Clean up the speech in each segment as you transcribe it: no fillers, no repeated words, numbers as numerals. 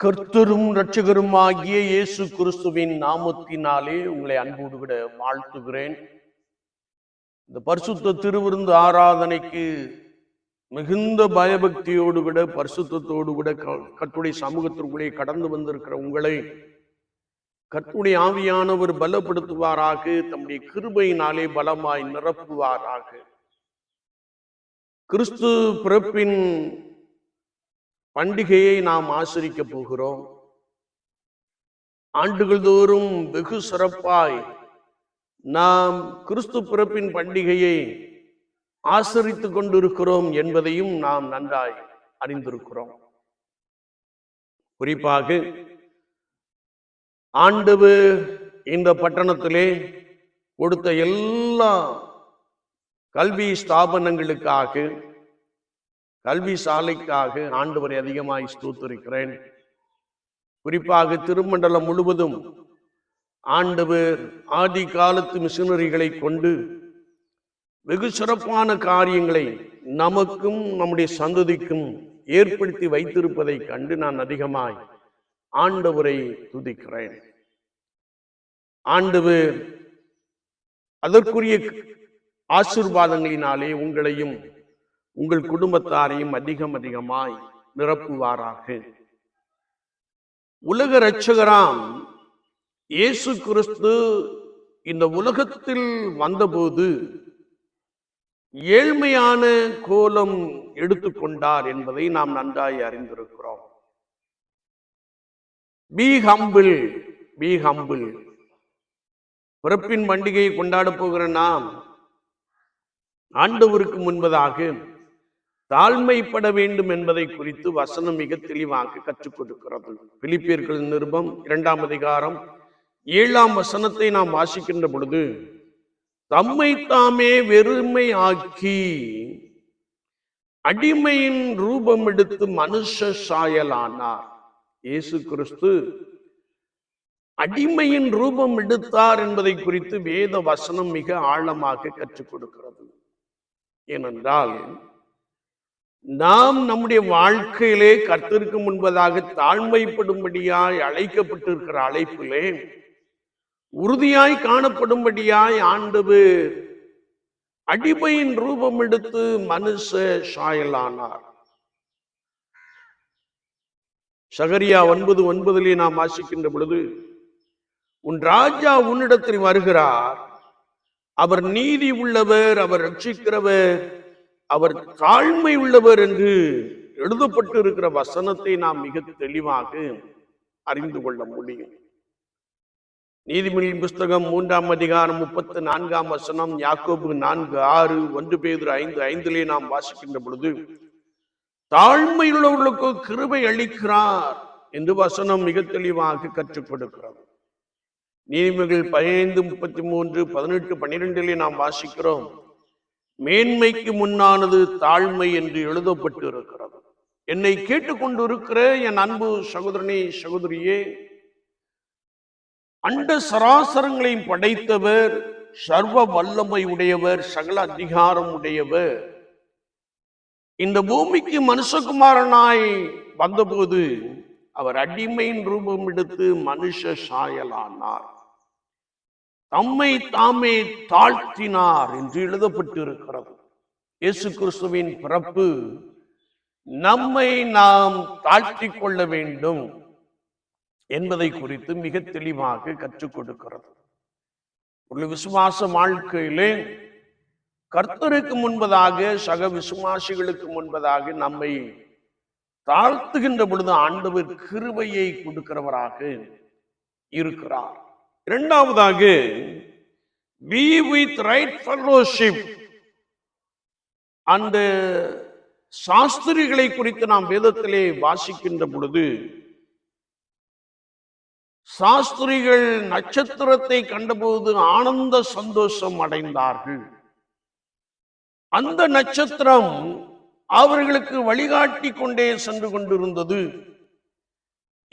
கர்த்தரும் இரட்சகருமாகிய இயேசு கிறிஸ்துவின் நாமத்தினாலே உங்களை அன்போடு விட வாழ்த்துகிறேன். இந்த பரிசுத்த திருவிருந்து ஆராதனைக்கு மிகுந்த பயபக்தியோடு விட பரிசுத்தத்தோடு விட கர்த்தருடைய சமூகத்திற்குள்ளே கடந்து வந்திருக்கிற உங்களை கர்த்தருடைய ஆவியானவர் பலப்படுத்துவாராக, தம்முடைய கிருபையினாலே பலமாய் நிரப்புவாராக. கிறிஸ்து பிறப்பின் பண்டிகையை நாம் ஆசரிக்க போகிறோம். ஆண்டுகள் தோறும் வெகு சிறப்பாய் நாம் கிறிஸ்து பிறப்பின் பண்டிகையை ஆசரித்துக் கொண்டிருக்கிறோம் என்பதையும் நாம் நன்றாய் அறிந்திருக்கிறோம். குறிப்பாக ஆண்டவர் இந்த பட்டணத்திலே கொடுத்த எல்லா கல்வி ஸ்தாபனங்களுக்காக, கல்வி சாலைக்காக ஆண்டவரை அதிகமாய் ஸ்தோத்திரிக்கிறேன். குறிப்பாக திருமண்டலம் முழுவதும் ஆண்டவர் ஆதி காலத்து மிஷனரிகளை கொண்டு வெகு சிறப்பான காரியங்களை நமக்கும் நம்முடைய சந்ததிக்கும் ஏற்படுத்தி வைத்திருப்பதை கண்டு நான் அதிகமாய் ஆண்டவரை துதிக்கிறேன். ஆண்டவர் அதற்குரிய ஆசீர்வாதங்களினாலே உங்களையும் உங்கள் குடும்பத்தாரையும் அதிகமாய் நிரப்புவாராக. உலக இரட்சகராம் இயேசு கிறிஸ்து இந்த உலகத்தில் வந்தபோது ஏழ்மையான கோலம் எடுத்துக்கொண்டார் என்பதை நாம் நன்றாய் அறிந்திருக்கிறோம். B humble, B humble. பிறப்பின் பண்டிகையை கொண்டாட போகிற நாம் ஆண்டவருக்கு முன்பதாக தாழ்மைப்பட வேண்டும் என்பதை குறித்து வசனம் மிக தெளிவாக கற்றுக் கொடுக்கிறது. பிலிப்பியர்கள் நிருபம் 2ஆம் அதிகாரம் 7ஆம் வசனத்தை நாம் வாசிக்கின்ற பொழுது, தம்மை தாமே வெறுமை ஆக்கி அடிமையின் ரூபம் எடுத்து மனுஷ சாயலானார். இயேசு கிறிஸ்து அடிமையின் ரூபம் எடுத்தார் என்பதை குறித்து வேத வசனம் மிக ஆழமாக கற்றுக் கொடுக்கிறது. ஏனென்றால் நாம் நம்முடைய வாழ்க்கையிலே கர்த்தருக்கு முன்பதாக தாழ்மைப்படும்படியாய் அழைக்கப்பட்டிருக்கிற அழைப்பிலே உறுதியாய் காணப்படும்படியாய் ஆண்டவர் அடிமையின் ரூபம் எடுத்து மனுஷ சாயலானார். சகரியா 9:9 நாம் வாசிக்கின்ற பொழுது, உன் ராஜா உன்னிடத்தில் வருகிறார், அவர் நீதி உள்ளவர், அவர் ரட்சிக்கிறவர், அவர் தாழ்மை உள்ளவர் என்று எழுதப்பட்டு இருக்கிற வசனத்தை நாம் மிக தெளிவாக அறிந்து கொள்ள முடியும். நீதிமொழியின் புஸ்தகம் 3ஆம் அதிகாரம் 34ஆம் வசனம், யாக்கோபு 4:6, 1 பேதுரு 5:5 நாம் வாசிக்கின்ற பொழுது, தாழ்மையுள்ளவர்களுக்கு கிருபை அளிக்கிறார் என்று வசனம் மிக தெளிவாக கற்றுக் கொடுக்கிறது. நீதிமொழிகள் 15:33, 18:12 நாம் வாசிக்கிறோம், மேன்மைக்கு முன்னானது தாழ்மை என்று எழுதப்பட்டு இருக்கிறது. என்னை கேட்டுக்கொண்டு இருக்கிற என் அன்பு சகோதரனே, சகோதரியே, அண்ட சராசரங்களையும் படைத்தவர், சர்வ வல்லமை உடையவர், சகல அதிகாரம் உடையவர், இந்த பூமிக்கு மனுஷகுமாரனாய் வந்தபோது அவர் அடிமையின் ரூபம் எடுத்து மனுஷ சாயலானார், தம்மை தாமே தாழ்த்தினார் என்று எழுதப்பட்டு இருக்கிறது. இயேசு கிறிஸ்துவின் பிறப்பு நம்மை நாம் தாழ்த்திக் கொள்ள வேண்டும் என்பதை குறித்து மிக தெளிவாக கற்றுக் கொடுக்கிறது. ஒரு விசுவாச வாழ்க்கையிலே கர்த்தருக்கு முன்பதாக, சக விசுவாசிகளுக்கு முன்பதாக நம்மை தாழ்த்துகின்ற பொழுது ஆண்டவர் கிருபையை கொடுக்கிறவராக இருக்கிறார். இரண்டாவதாக, be with right fellowship. அந்த சாஸ்திரிகளை குறித்து நாம் வேதத்திலே வாசிக்கின்ற பொழுது, சாஸ்திரிகள் நட்சத்திரத்தை கண்டபோது ஆனந்த சந்தோஷம் அடைந்தார்கள். அந்த நட்சத்திரம் அவர்களுக்கு வழிகாட்டி கொண்டே சென்று கொண்டிருந்தது.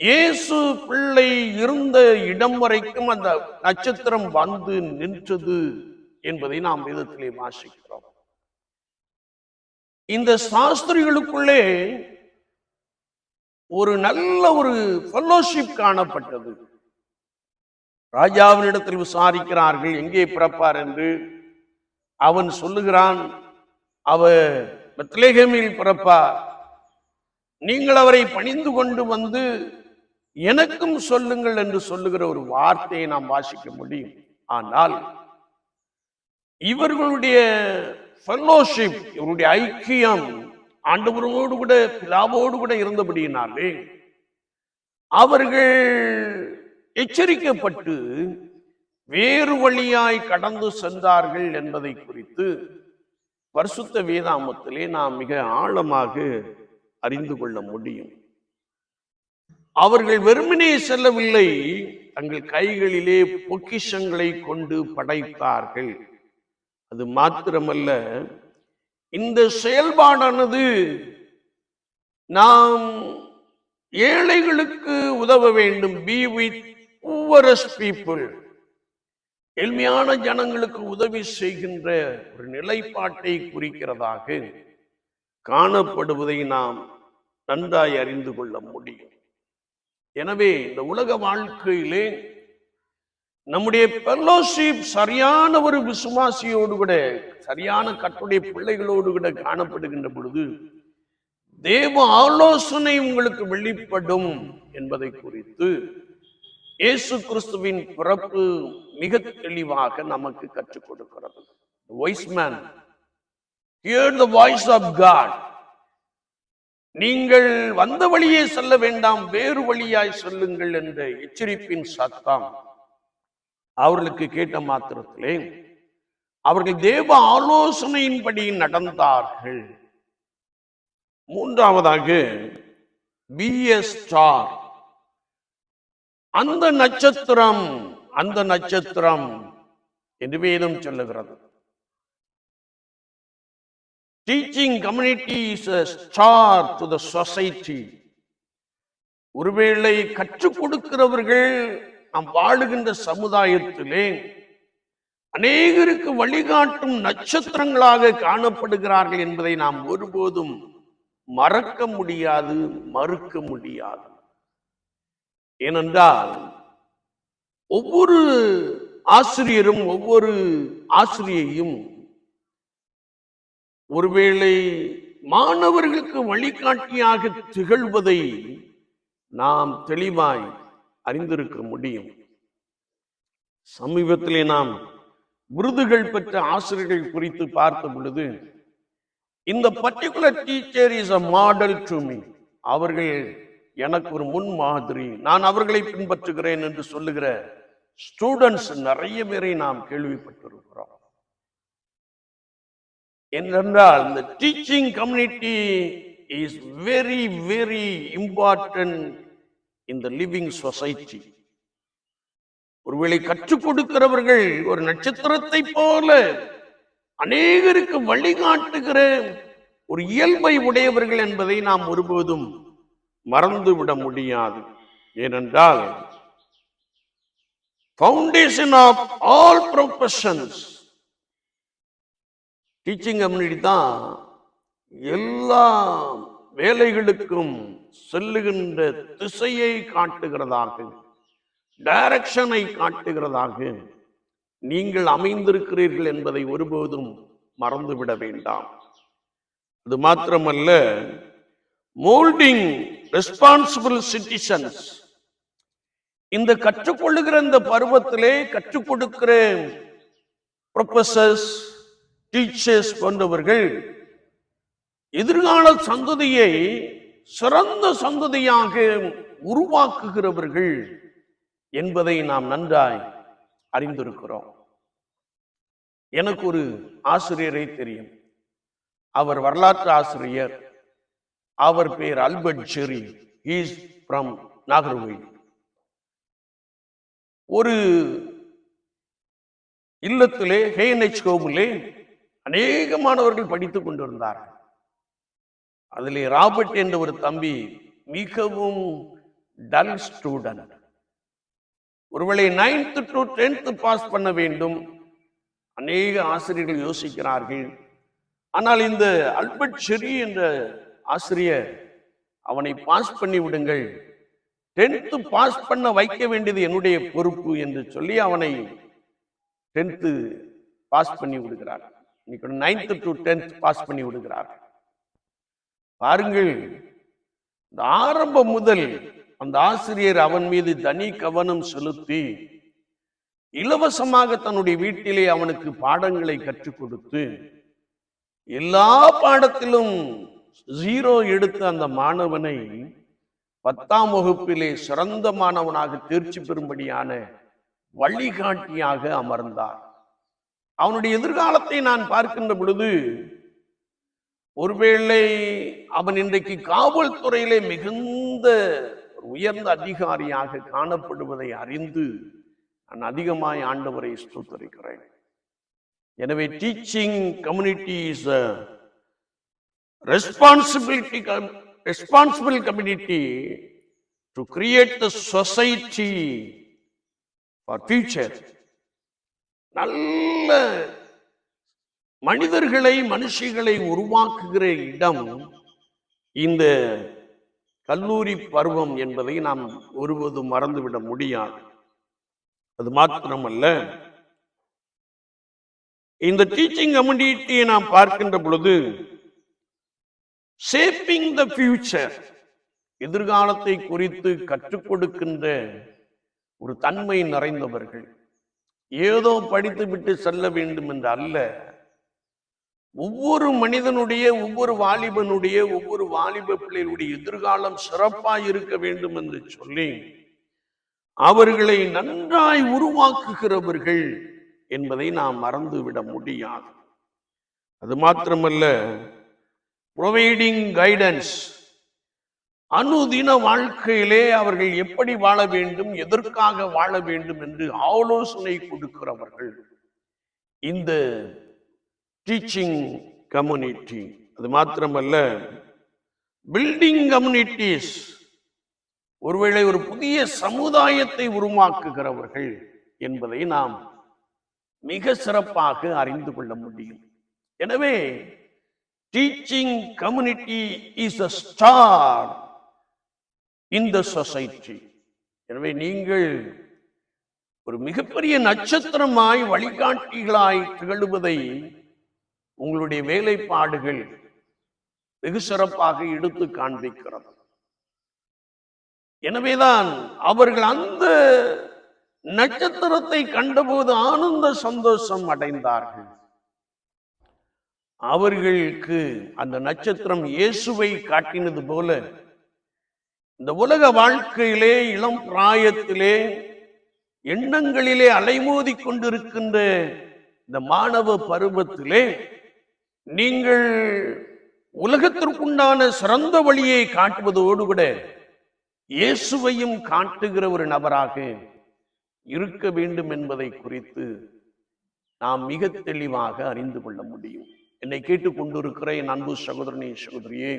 இயேசு பிள்ளை இருந்த இடம் வரைக்கும் அந்த நட்சத்திரம் வந்து நின்றது என்பதை நாம் வேதத்திலே வாசிக்கிறோம். இந்த சாஸ்திரிகளுக்குள்ளே ஒரு நல்ல ஒரு ஃபெல்லோஷிப் காணப்பட்டது. ராஜாவினிடத்தில் விசாரிக்கிறார்கள் எங்கே பிறப்பார் என்று. அவன் சொல்லுகிறான், அவர் பெத்லெகேமில் பிறப்பார். நீங்கள் அவரை பணிந்து கொண்டு வந்து எனக்கும் சொல்லுங்கள் என்று சொல்லுகிற ஒரு வார்த்தையை நாம் வாசிக்க முடியும். ஆனால் இவர்களுடைய ஃபெல்லோஷிப், இவருடைய ஐக்கியம் ஆண்டவரோடு கூட பிதாவோடு கூட இருந்தபடியினாலே அவர்கள் எச்சரிக்கப்பட்டு வேறு வழியாய் கடந்து சென்றார்கள் என்பதை குறித்து பரிசுத்த வேதாகமத்திலே நாம் மிக ஆழமாக அறிந்து கொள்ள முடியும். அவர்கள் வெறுமனே செல்லவில்லை, தங்கள் கைகளிலே பொக்கிஷங்களை கொண்டு படைத்தார்கள். அது மாத்திரமல்ல, இந்த செயல்பாடானது நாம் ஏழைகளுக்கு உதவ வேண்டும், பி வித் புவரஸ்ட் பீப்புள், எளிமையான ஜனங்களுக்கு உதவி செய்கின்ற ஒரு நிலைப்பாட்டை குறிக்கிறதாக காணப்படுவதை நாம் நன்றாய் அறிந்து கொள்ள முடியும். எனவே இந்த உலக வாழ்க்கையிலே நம்முடைய ஃபெல்லோஷிப் சரியான ஒரு விசுவாசியோடு கூட, சரியான கர்த்தருடைய பிள்ளைகளோடு கூட காணப்படுகின்ற பொழுது தேவ ஆலோசனை உங்களுக்கு வெளிப்படும் என்பதை குறித்து இயேசு கிறிஸ்துவின் பிறப்பு மிக தெளிவாக நமக்கு கற்றுக் கொடுக்கிறது. Wise man, hear the voice of God. நீங்கள் வந்த வழியே செல்ல வேண்டாம், வேறு வழியாய் செல்லுங்கள் என்ற எச்சரிப்பின் சத்தம் அவர்களுக்கு கேட்ட மாத்திரத்திலே அவர்கள் தேவ ஆலோசனையின்படி நடந்தார்கள். மூன்றாவதாக, be a star. அந்த நட்சத்திரம் என்று வேதம் சொல்லுகிறது. Teaching community is a star to the society. ஒருவேளை கற்றுக் கொடுக்கிறவர்கள் நாம் வாழுகின்ற சமுதாயத்திலே அநேகருக்கு வழிகாட்டும் நட்சத்திரங்களாக காணப்படுகிறார்கள் என்பதை நாம் ஒருபோதும் மறக்க முடியாது, மறுக்க முடியாது. ஏனென்றால் ஒவ்வொரு ஆசிரியரும் ஒவ்வொரு ஆசிரியையும் ஒருவேளை மாணவர்களுக்கு வழிகாட்டியாக திகழ்வதை நாம் தெளிவாய் அறிந்திருக்க முடியும். சமீபத்திலே நாம் விருதுகள் பெற்ற ஆசிரியர்கள் குறித்து பார்த்த பொழுது, இந்த particular teacher is a model to me, அவர்கள் எனக்கு ஒரு முன் மாதிரி, நான் அவர்களை பின்பற்றுகிறேன் என்று சொல்லுகிற ஸ்டூடெண்ட்ஸ் நிறைய பேரை நாம் கேள்விப்பட்டிருக்கிறோம். என்றால் இந்த teaching community is very very important in the living society. ஒருவேளை கற்றுக் கொடுக்கிறவர்கள் ஒரு நட்சத்திரத்தை போல அநேகருக்கு வழிகாட்டுகிற ஒரு இயல்பை உடையவர்கள் என்பதை நாம் ஒருபோதும் மறந்துவிட முடியாது. ஏனென்றால் foundation of all professions, teaching community தான் எல்லா வேலைகளுக்கும் செல்லுகின்ற திசையை காட்டுகிறதாக, டைரக்ஷனை காட்டுகிறதாக நீங்கள் அமைந்திருக்கிறீர்கள் என்பதை ஒருபோதும் மறந்துவிட வேண்டாம். அது மாத்திரமல்ல, மோல்டிங் ரெஸ்பான்சிபிள் சிட்டிசன்ஸ். இந்த கற்றுக்கொள்ளுகிற இந்த பருவத்திலே கற்றுக் கொடுக்கிற ப்ரொஃபசர்ஸ், டீச்சர்ஸ் போன்றவர்கள் எதிர்கால சந்ததியை சிறந்த சந்ததியாக உருவாக்குகிறவர்கள் என்பதை நாம் நன்றாய் அறிந்திருக்கிறோம். எனக்கு ஒரு ஆசிரியரை தெரியும். அவர் வரலாற்று ஆசிரியர். அவர் பேர் Albert Jerry. He is from Nagercoil. ஒரு இல்லத்திலே ஹேஎன்எச் கோவிலே அநேக மாணவர்கள் படித்துக் கொண்டிருந்தார்கள். அதிலே ராபர்ட் என்ற ஒரு தம்பி மிகவும் டல் ஸ்டூடெண்ட். ஒருவேளை 9th to 10th பாஸ் பண்ண வேண்டும் அநேக ஆசிரியர்கள் யோசிக்கிறார்கள். ஆனால் இந்த ஆல்பர்ட் ஜெரி என்ற ஆசிரியர் அவனை பாஸ் பண்ணி விடுங்கள், 10th பாஸ் பண்ண வைக்க வேண்டியது என்னுடைய பொறுப்பு என்று சொல்லி அவனை 10th பாஸ் பண்ணி விடுகிறார். இன்னைக்கு 9th to 10th பாஸ் பண்ணி விடுகிறார். பாருங்கள், இந்த ஆரம்பம் முதல் அந்த ஆசிரியர் அவன் மீது தனி கவனம் செலுத்தி இலவசமாக தன்னுடைய வீட்டிலே அவனுக்கு பாடங்களை கற்றுக் கொடுத்து எல்லா பாடத்திலும் 0 எடுத்த அந்த மாணவனை 10ஆம் வகுப்பிலே சிறந்த மாணவனாக தேர்ச்சி பெறும்படியான வழிகாட்டியாக அமர்ந்தார். அவனுடைய எதிர்காலத்தை நான் பார்க்கின்ற பொழுது, ஒருவேளை அவன் இன்றைக்கு காவல்துறையிலே மிகுந்த உயர்ந்த அதிகாரியாக காணப்படுவதை அறிந்து நான் அதிகமாய் ஆண்டவரை ஸ்தோத்திரிக்கிறேன். எனவே teaching community is a responsible community to create the society for future. நல்ல மனுஷிகளை உருவாக்குகிற இடம் இந்த கல்லூரி பருவம் என்பதை நாம் ஒருபோதும் மறந்துவிட முடியாது. அது மாத்திரமல்ல, இந்த டீச்சிங் கம்யூனிட்டியை நாம் பார்க்கின்ற பொழுது ஷேப்பிங் த ஃபியூச்சர், எதிர்காலத்தை குறித்து கற்றுக் கொடுக்கின்ற ஒரு தன்மை நிறைந்தவர்கள். ஏதோ படித்து விட்டு செல்ல வேண்டும் என்று அல்ல, ஒவ்வொரு மனிதனுடைய, ஒவ்வொரு வாலிபனுடைய, ஒவ்வொரு வாலிப பிள்ளைகளுடைய எதிர்காலம் சிறப்பாய் இருக்க வேண்டும் என்று சொல்லி அவர்களை நன்றாய் உருவாக்குகிறவர்கள் என்பதை நாம் மறந்துவிட முடியாது. அது மாத்திரமல்ல, ப்ரொவைடிங் கைடன்ஸ், அனுதின வாழ்க்கையிலே அவர்கள் எப்படி வாழ வேண்டும், எதற்காக வாழ வேண்டும் என்று ஆலோசனை கொடுக்கிறவர்கள் இந்த டீச்சிங் கம்யூனிட்டி. அது மாத்திரமல்ல, பில்டிங் கம்யூனிட்டிஸ், ஒருவேளை ஒரு புதிய சமுதாயத்தை உருவாக்குகிறவர்கள் என்பதை நாம் மிக சிறப்பாக அறிந்து கொள்ள முடியும். எனவே teaching community is a star in the society. எனவே நீங்கள் ஒரு மிகப்பெரிய நட்சத்திரமாய் வழிகாட்டிகளாய் திகழ்வதை உங்களுடைய வேலைப்பாடுகள் வெகு சிறப்பாக எடுத்து காண்பிக்கிறது. எனவேதான் அவர்கள் அந்த நட்சத்திரத்தை கண்டபோது ஆனந்த சந்தோஷம் அடைந்தார்கள். அவர்களுக்கு அந்த நட்சத்திரம் இயேசுவை காட்டினது போல இந்த உலக வாழ்க்கையிலே, இளம் பிராயத்திலே, எண்ணங்களிலே அலைமோதி கொண்டிருக்கின்ற இந்த மாணவ பருவத்திலே நீங்கள் உலகத்திற்குண்டான சிறந்த வழியை காட்டுவதோடு கூட இயேசுவையும் காட்டுகிற ஒரு நபராக இருக்க வேண்டும் என்பதை குறித்து நாம் மிக தெளிவாக அறிந்து கொள்ள முடியும். என்னை கேட்டுக்கொண்டிருக்கிற என் அன்பு சகோதரனே, சகோதரியே,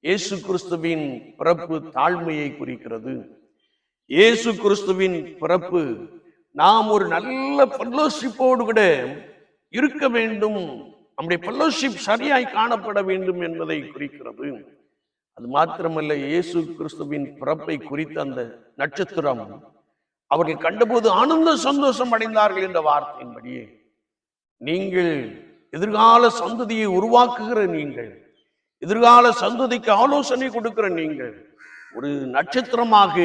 இயேசு கிறிஸ்துவின் பிறப்பு தாழ்மையை குறிக்கிறது. இயேசு கிறிஸ்துவின் பிறப்பு நாம் ஒரு நல்ல ஃபெல்லோஷிப்போடு கூட இருக்க வேண்டும், நம்முடைய ஃபெல்லோஷிப் சரியாய் காணப்பட வேண்டும் என்பதை குறிக்கிறது. அது மாத்திரமல்ல, இயேசு கிறிஸ்துவின் பிறப்பை குறித்த அந்த நட்சத்திரம் அவர்கள் கண்டபோது ஆனந்த சந்தோஷம் அடைந்தார்கள் என்ற வார்த்தையின்படியே நீங்கள் எதிர்கால சந்ததியை உருவாக்குகிற நீங்கள், எதிர்கால சந்ததிக்கு ஆலோசனை கொடுக்கிற நீங்கள் ஒரு நட்சத்திரமாக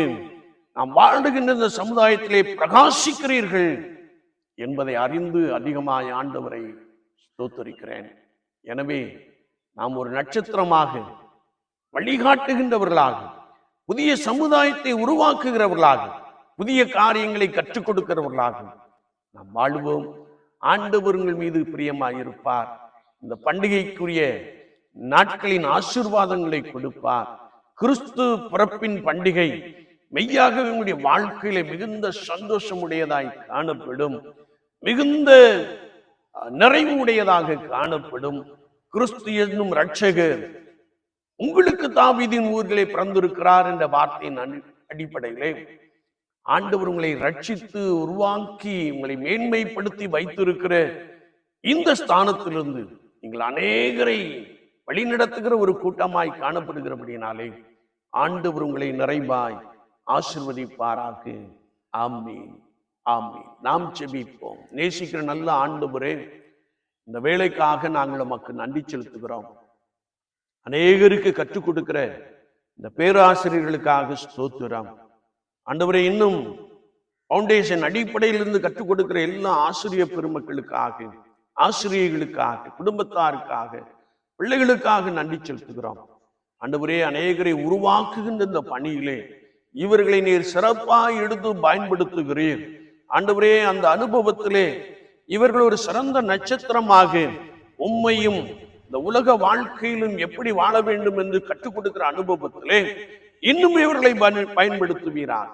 நாம் வாழுகின்ற இந்த சமுதாயத்திலே பிரகாசிக்கிறீர்கள் என்பதை அறிந்து அதிகமாய் ஆண்டவரை ஸ்தோத்திரிக்கிறேன். எனவே நாம் ஒரு நட்சத்திரமாக வழிகாட்டுகின்றவர்களாக, புதிய சமுதாயத்தை உருவாக்குகிறவர்களாக, புதிய காரியங்களை கற்றுக் கொடுக்கிறவர்களாக நாம் வாழ்வோம். ஆண்டவர்கள் மீது பிரியமாயிருப்பார். இந்த பண்டிகைக்குரிய நாட்களின் ஆசீர்வாதங்களை கொடுப்பார். கிறிஸ்து பிறப்பின் பண்டிகை மெய்யாக உங்களுடைய வாழ்க்கையில மிகுந்த சந்தோஷம் உடையதாய் காணப்படும், மிகுந்த நிறைவு உடையதாக காணப்படும். கிறிஸ்து என்னும் இரட்சகர் உங்களுக்கு தாவீதின் ஊர்களே பிறந்திருக்கிறார் என்ற வார்த்தையின் அடிப்படையிலே ஆண்டவர் உங்களை ரட்சித்து உருவாக்கி உங்களை மேன்மைப்படுத்தி வைத்திருக்கிற இந்த ஸ்தானத்திலிருந்து நீங்கள் அநேகரை வழிநடத்துகிற ஒரு கூட்டமாய் காணப்படுகிறபடினாலே ஆண்டவர் உங்களை நிறைவாய் ஆசீர்வதிப்பாராக. ஆமீன், ஆமீன். நாம் ஜெபிப்போம். நேசிக்கிற நல்ல ஆண்டவரே, இந்த வேலைக்காக நாங்கள் உமக்கு நன்றி செலுத்துகிறோம். அநேகருக்கு கற்றுக் கொடுக்கிற இந்த பேராசிரியர்களுக்காக ஸ்தோத்திரம். ஆண்டவரே, இன்னும் பவுண்டேஷன் அடிப்படையிலிருந்து கற்றுக் கொடுக்கிற எல்லா ஆசிரியர் பெருமக்களுக்காக, ஆசிரியர்களுக்காக, குடும்பத்தாருக்காக, பிள்ளைகளுக்காக நன்றி செலுத்துகிறோம். ஆண்டவரே, அநேகரை உருவாக்குகின்ற இந்த பணியிலே இவர்களை நீர் சிறப்பாக எடுத்து பயன்படுத்துகிறீர். ஆண்டவரே, அந்த அனுபவத்திலே இவர்கள் ஒரு சிறந்த நட்சத்திரமாக உம்மையும் இந்த உலக வாழ்க்கையிலும் எப்படி வாழ வேண்டும் என்று கற்றுக் கொடுக்கிற அனுபவத்திலே இன்னும் இவர்களை பயன்படுத்துவீராக.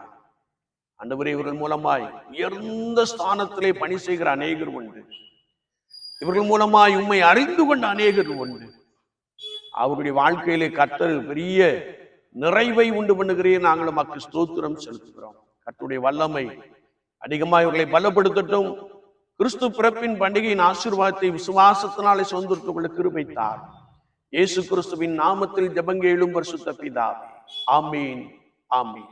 ஆண்டவரே, இவர்கள் மூலமாய் உயர்ந்த ஸ்தானத்திலே பணி செய்கிற அநேகர் உண்டு. இவர்கள் மூலமாய் உம்மை அறிந்து கொண்ட அநேகர் உண்டு. அவருடைய வாழ்க்கையிலே கர்த்தர் பெரிய நிறைவை உண்டு பண்ணுகிறேன். நாங்கள் உமக்கு ஸ்தோத்திரம் செலுத்துகிறோம். கர்த்தருடைய வல்லமை அதிகமாக இவர்களை பலப்படுத்தட்டும். கிறிஸ்து பிறப்பின் பண்டிகையின் ஆசீர்வாதத்தை விசுவாசத்தினாலே சொந்தத்துக் கொள்ள கிருபை தார். இயேசு கிறிஸ்துவின் நாமத்தில் ஜெபங்கேளும் பரிசுத்த பிதாவே. ஆமீன், ஆமீன்.